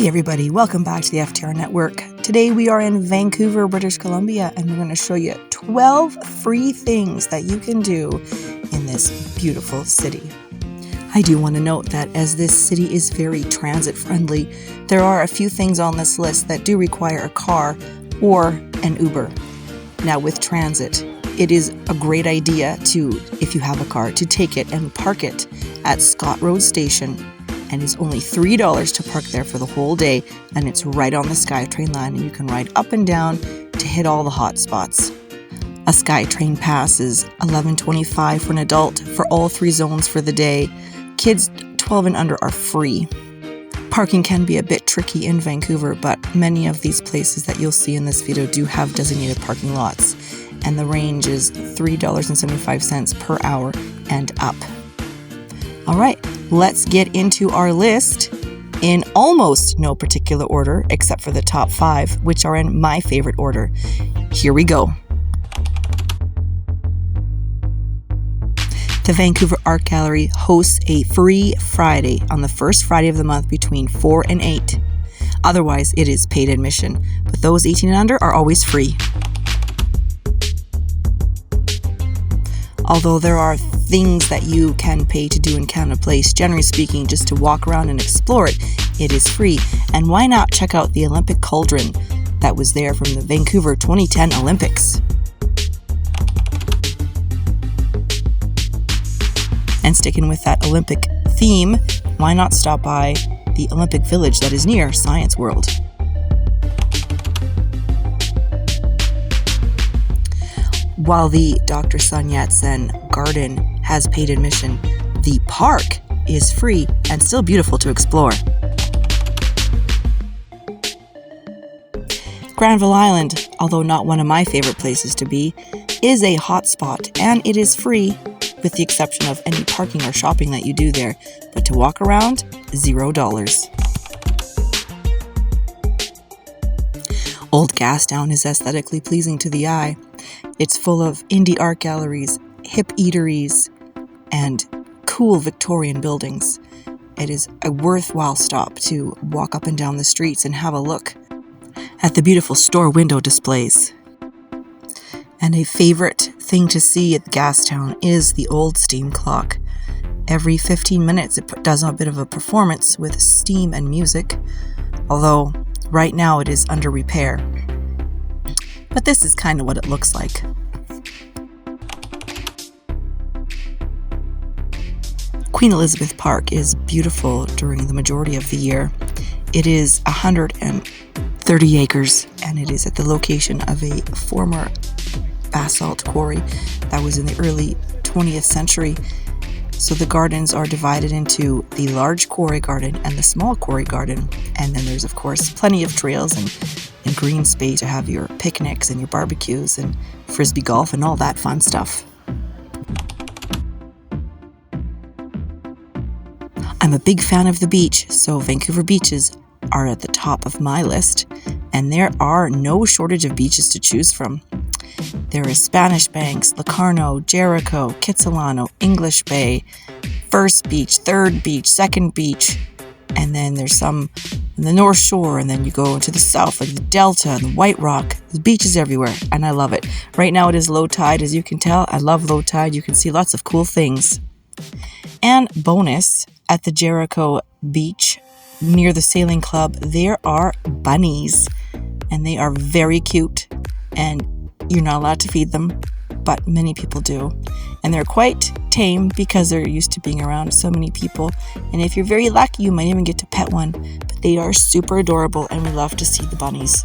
Hey everybody, welcome back to the FTR Network. Today we are in Vancouver, British Columbia, and we're going to show you 12 free things that you can do in this beautiful city. I do want to note that as this city is very transit friendly, there are a few things on this list that do require a car or an Uber. Now with transit, it is a great idea to, if you have a car, to take it and park it at Scott Road Station. And it's only $3 to park there for the whole day, and it's right on the SkyTrain line, and you can ride up and down to hit all the hot spots. A SkyTrain pass is $11.25 for an adult for all 3 zones for the day. Kids 12 and under are free. Parking can be a bit tricky in Vancouver, but many of these places that you'll see in this video do have designated parking lots, and the range is $3.75 per hour and up. All right, let's get into our list in almost no particular order, except for the top 5, which are in my favorite order. Here we go. The Vancouver Art Gallery hosts a free Friday on the first Friday of the month between 4 and 8. Otherwise, it is paid admission, but those 18 and under are always free. Although there are things that you can pay to do in Canada Place, generally speaking, just to walk around and explore it, it is free. And why not check out the Olympic cauldron that was there from the Vancouver 2010 Olympics? And sticking with that Olympic theme, why not stop by the Olympic Village that is near Science World? While the Dr. Sun YatSen Garden has paid admission, the park is free and still beautiful to explore. Granville Island, although not one of my favorite places to be, is a hotspot, and it is free with the exception of any parking or shopping that you do there, but to walk around, $0. Old Gastown is aesthetically pleasing to the eye. It's full of indie art galleries, hip eateries, and cool Victorian buildings. It is a worthwhile stop to walk up and down the streets and have a look at the beautiful store window displays. And a favorite thing to see at Gastown is the old steam clock. Every 15 minutes it does a bit of a performance with steam and music, although right now it is under repair. But this is kind of what it looks like. Queen Elizabeth Park is beautiful during the majority of the year. It is 130 acres, and it is at the location of a former basalt quarry that was in the early 20th century. So the gardens are divided into the large quarry garden and the small quarry garden. And then there's, of course, plenty of trails and green space to have your picnics and your barbecues and frisbee golf and all that fun stuff. I'm a big fan of the beach, so Vancouver Beaches are at the top of my list, and there are no shortage of beaches to choose from. There is Spanish Banks, Locarno, Jericho, Kitsilano, English Bay, First Beach, Third Beach, Second Beach, and then there's some in the North Shore, and then you go into the south, like the Delta and the White Rock. There's beaches everywhere, and I love it. Right now it is low tide, as you can tell. I love low tide. You can see lots of cool things. And bonus, at the Jericho Beach, near the Sailing Club, there are bunnies, and they are very cute, and you're not allowed to feed them, but many people do. And they're quite tame because they're used to being around so many people. And if you're very lucky, you might even get to pet one. But they are super adorable, and we love to see the bunnies.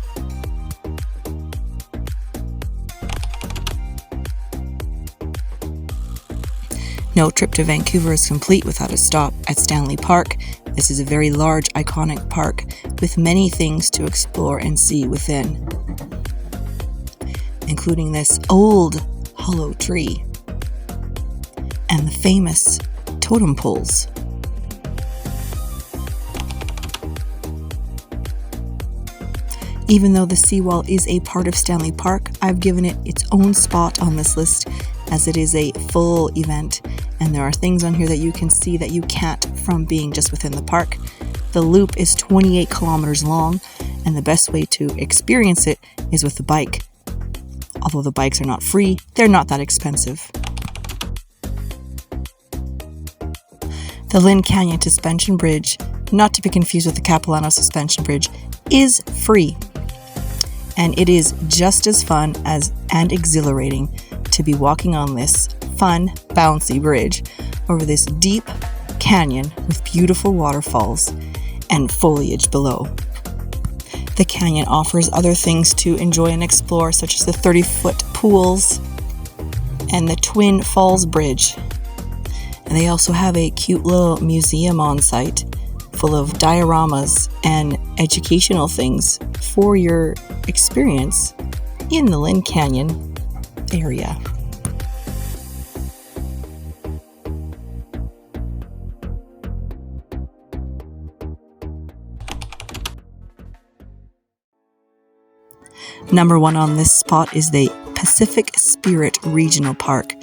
No trip to Vancouver is complete without a stop at Stanley Park. This is a very large, iconic park with many things to explore and see within, including this old hollow tree and the famous totem poles. Even though the Seawall is a part of Stanley Park, I've given it its own spot on this list as it is a full event, and there are things on here that you can see that you can't from being just within the park. The loop is 28 kilometers long, and the best way to experience it is with a bike. Although the bikes are not free, they're not that expensive. The Lynn Canyon Suspension Bridge, not to be confused with the Capilano Suspension Bridge, is free. And it is just as fun and exhilarating to be walking on this fun, bouncy bridge over this deep canyon with beautiful waterfalls and foliage below. The canyon offers other things to enjoy and explore, such as the 30-foot pools and the Twin Falls Bridge. And they also have a cute little museum on site full of dioramas and educational things for your experience in the Lynn Canyon area. Number 1 on this spot is the Pacific Spirit Regional Park.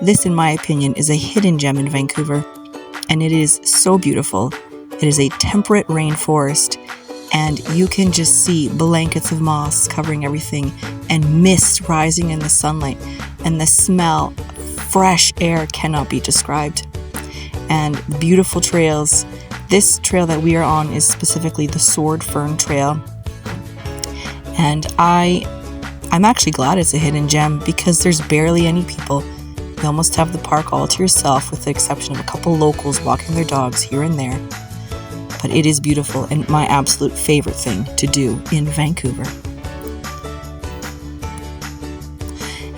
This, in my opinion, is a hidden gem in Vancouver, and it is so beautiful. It is a temperate rainforest, and you can just see blankets of moss covering everything and mist rising in the sunlight, and the smell, fresh air cannot be described. And beautiful trails. This trail that we are on is specifically the Sword Fern Trail. And I'm actually glad it's a hidden gem because there's barely any people. You almost have the park all to yourself, with the exception of a couple locals walking their dogs here and there. But it is beautiful and my absolute favorite thing to do in Vancouver.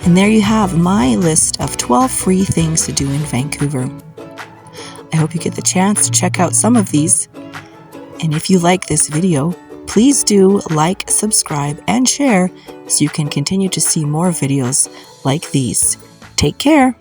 And there you have my list of 12 free things to do in Vancouver. I hope you get the chance to check out some of these. And if you like this video, please do like, subscribe, and share so you can continue to see more videos like these. Take care.